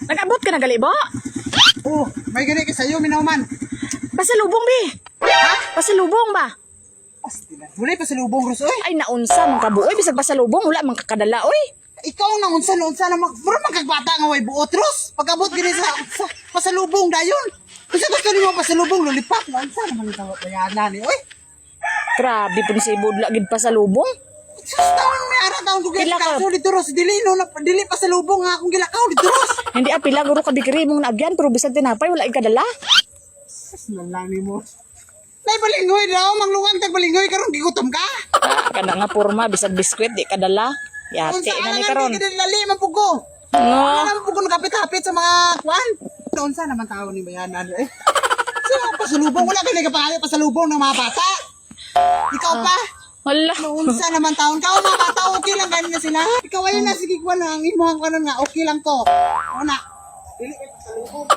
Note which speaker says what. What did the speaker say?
Speaker 1: Nag-abot ka na gali, bo?
Speaker 2: Oh, may gani ka sa'yo, minaman.
Speaker 1: Pasalubong, bi.
Speaker 2: Ha?
Speaker 1: Pasalubong ba?
Speaker 2: Astina. Wala pa sa lubong, Ros, oy.
Speaker 1: Ay, naunsa, mga kabuoy. Bisag pasalubong, wala mang kakadala, oy.
Speaker 2: Ikaw ang nangunsa na mura magkagbata nga way buot, Ros. Pag-abot gani sa pasalubong dayon. Kasi gusto niyo pasalubong, lolipak. Nansa naman ito bayanan ni, oy.
Speaker 1: Grabe po si Budla, gid pasalubong.
Speaker 2: Sus, taon may ara taon dugay
Speaker 1: Pila ka?
Speaker 2: kaso dito, Ros. Dili, no, dili pasalubong nga akong gilakaw dito, Ros.
Speaker 1: Hindi apila, guro ka dikiri mong naagyan, pero bisag tinapay, wala ikadala.
Speaker 2: Sus, nalami mo. Nay balingoy daw, manglungan tag balingoy karon gigutom ka.
Speaker 1: Kada nga porma, bisag biskwit, di kadala. Yate na ni karon.
Speaker 2: Hindi dali mapugo.
Speaker 1: No.
Speaker 2: Ano mapugo nakapit-hapit sa mga kwan? Doon sa naman tao ni bayanan eh. So, pasalubong wala kay kapayo pasalubong ng mga bata. Ikaw pa.
Speaker 1: Wala.
Speaker 2: Noon sa naman taon ka, mga bata okay lang ganun na sila. Ikaw ayun na sige kwan ang imuhang kanon nga okay lang to. Una. Dili kay pasalubong.